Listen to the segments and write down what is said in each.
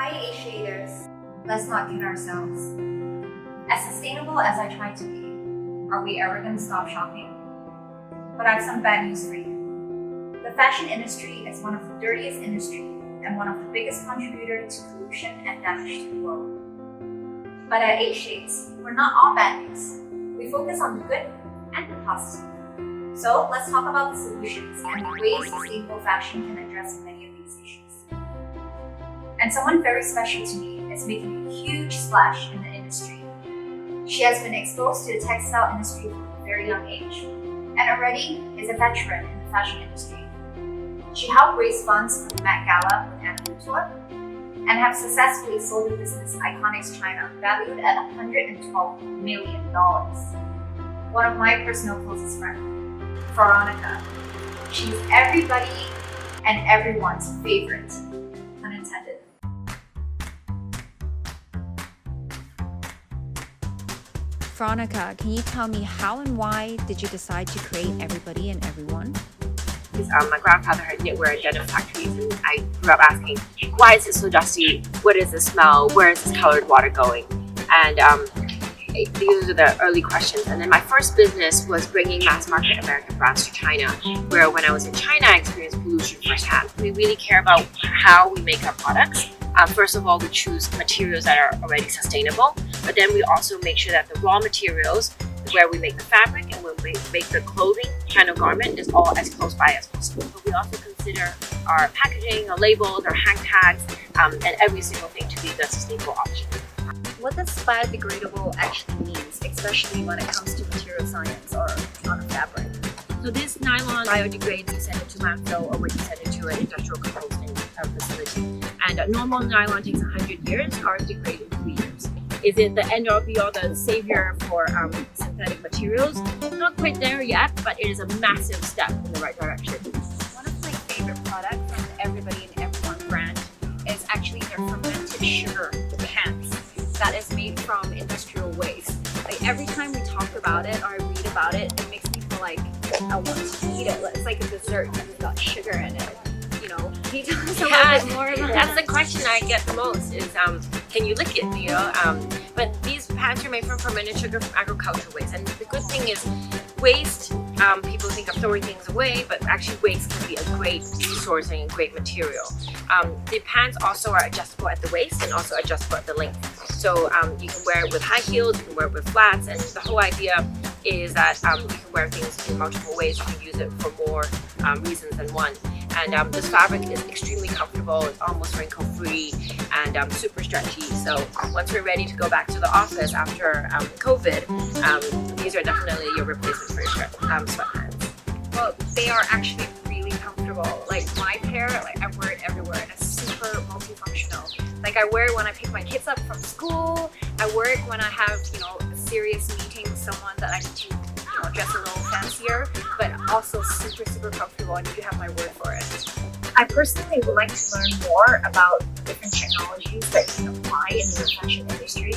Hi 8Shaders. Let's not kid ourselves. As sustainable as I try to be, are we ever going to stop shopping? But I have some bad news for you. The fashion industry is one of the dirtiest industries and one of the biggest contributors to pollution and damage to the world. But at 8Shades, we're not all bad news. We focus on the good and the positive. So let's talk about the solutions and the ways sustainable fashion can address many of these issues. And someone very special to me is making a huge splash in the industry. She has been exposed to the textile industry from a very young age and already is a veteran in the fashion industry. She helped raise funds for the Met Gala with Anna Tour and have successfully sold the business Iconics China valued at $112 million. One of my personal closest friends, Veronica. She's everybody and everyone's favorite, unintended. Veronica, can you tell me how and why did you decide to create Everybody and Everyone? My grandfather had knitwear and denim factories, and I grew up asking, why is it so dusty? What is the smell? Where is this colored water going? And these are the early questions. And then my first business was bringing mass market American brands to China, where when I was in China, I experienced pollution firsthand. We really care about how we make our products. First of all, we choose materials that are already sustainable, but then we also make sure that the raw materials, where we make the fabric and when we make the clothing kind of garment, is all as close by as possible. But we also consider our packaging, our labels, our hang tags, and every single thing to be the sustainable option. What does biodegradable actually means, especially when it comes to material science or on a fabric? So this nylon biodegrades, you send it to landfill or when you send it to an industrial composting facility. And normal nylon takes 100 years, ours degrade in 3 years. Is it the end all be all, the savior for synthetic materials? Not quite there yet, but it is a massive step in the right direction. One of my favorite products from the Everybody and Everyone brand is actually their fermented sugar cans that is made from industrial waste. Like every time we talk about it or I read about it, it makes me feel like I want to eat it. It's like a dessert and it's got sugar in it. You know, can you tell us a little bit more about that? That's the question I get the most is, can you lick it, you know? But these pans are made from fermented sugar from agricultural waste. And the good thing is waste, people think of throwing things away, but actually waste can be a great resource and a great material. The pants also are adjustable at the waist and also adjustable at the length. So you can wear it with high heels, you can wear it with flats, and the whole idea is that you can wear things in multiple ways. You can use it for more reasons than one. And this fabric is extremely comfortable, it's almost wrinkle-free and super stretchy. So once we're ready to go back to the office after COVID, these are definitely your replacement for your sweatpants. Well, they are actually really comfortable. Like my pair, like I wear it everywhere and it's super multifunctional. Like I wear it when I pick my kids up from school. I wear it when I have, you know, a serious meeting with someone that I need to, you know, dress a little fancier, but also super comfortable, and you have my word for it. I personally would like to learn more about different technologies that can apply in the fashion industry.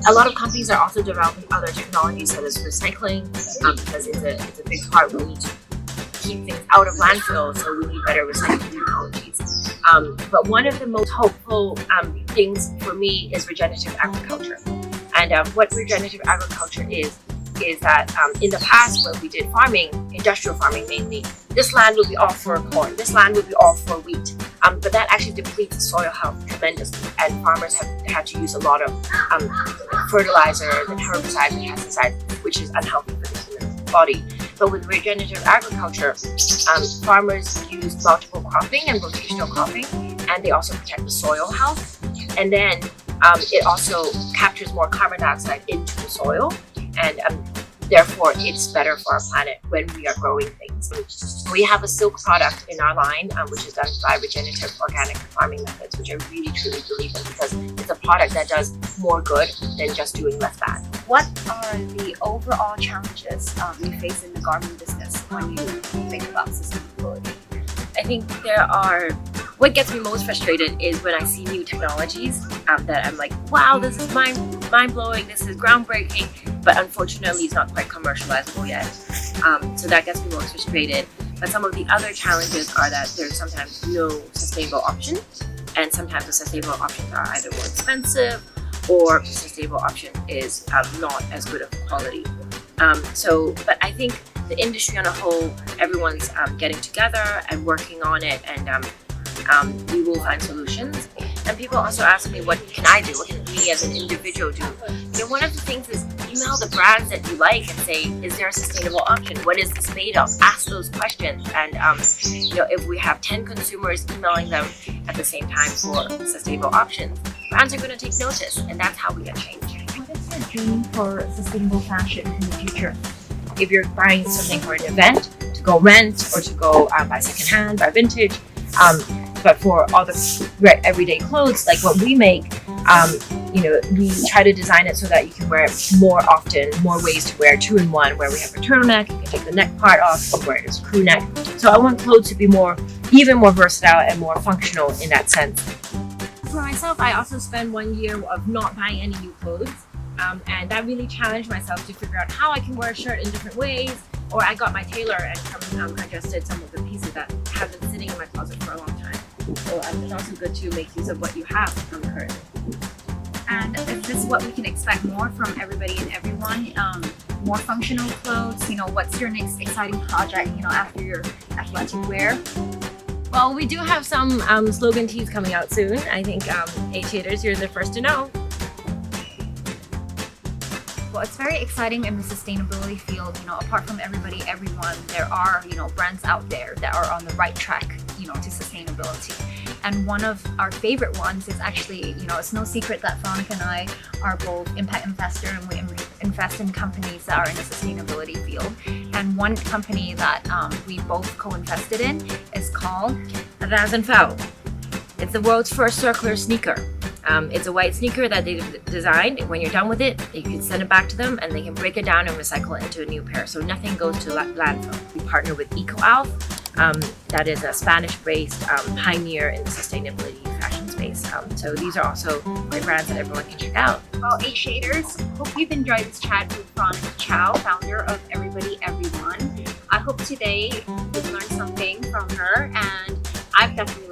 A lot of companies are also developing other technologies such as recycling, because it's a big part. We need to keep things out of landfill, so we need better recycling technologies. But one of the most hopeful things for me is regenerative agriculture. And what regenerative agriculture is that in the past when we did farming, industrial farming mainly, this land would be all for corn, this land would be all for wheat. But that actually depletes the soil health tremendously, and farmers have had to use a lot of fertilizers and herbicides and pesticides, which is unhealthy for the human body. But with regenerative agriculture, farmers use multiple cropping and rotational cropping, and they also protect the soil health. And then it also captures more carbon dioxide into the soil, and therefore it's better for our planet when we are growing things. We have a silk product in our line, which is done by regenerative organic farming methods, which I really truly believe in, because it's a product that does more good than just doing less bad. What are the overall challenges you face in the garment business when you think about sustainability? I think what gets me most frustrated is when I see new technologies that I'm like, wow, this is mind-blowing, this is groundbreaking, but unfortunately it's not quite commercializable yet. So that gets me most frustrated. But some of the other challenges are that there's sometimes no sustainable option, and sometimes the sustainable options are either more expensive or the sustainable option is not as good of quality. But I think the industry on a whole, everyone's getting together and working on it, and we will find solutions. And people also ask me, what can I do? What can me as an individual do? One of the things is email the brands that you like and say, is there a sustainable option? What is this made of? Ask those questions. And if we have 10 consumers emailing them at the same time for sustainable options, brands are going to take notice, and that's how we get change. What is your dream for sustainable fashion in the future? If you're buying something for an event, to go rent or to go buy secondhand, buy vintage, but for all the everyday clothes, like what we make, we try to design it so that you can wear it more often, more ways to wear 2-in-1, where we have a turtleneck, you can take the neck part off, you can wear it as a crew neck. So I want clothes to be even more versatile and more functional in that sense. For myself, I also spent 1 year of not buying any new clothes, and that really challenged myself to figure out how I can wear a shirt in different ways. Or I got my tailor and adjusted some of the pieces that have been sitting in my closet for a long time. So it's also good to make use of what you have currently. And is this what we can expect more from everybody and everyone? More functional clothes? What's your next exciting project, after your athletic wear? Well, we do have some slogan tees coming out soon. I think 8Shaders, you're the first to know. Well, it's very exciting in the sustainability field. Apart from everybody, everyone, there are, brands out there that are on the right track, to sustainability. And one of our favorite ones is actually, it's no secret that Veronica and I are both impact investor, and we invest in companies that are in the sustainability field. And one company that we both co-invested in is called Raz and Foul. It's the world's first circular sneaker. It's a white sneaker that they designed. When you're done with it, you can send it back to them and they can break it down and recycle it into a new pair. So nothing goes to landfill. We partner with EcoAlf. That is a Spanish-based pioneer in the sustainability fashion space. So these are also great brands that everyone can check out. Well, 8Shaders, hope you've enjoyed this chat with Veronica Chou, founder of Everybody Everyone. I hope today you've learned something from her, and I've definitely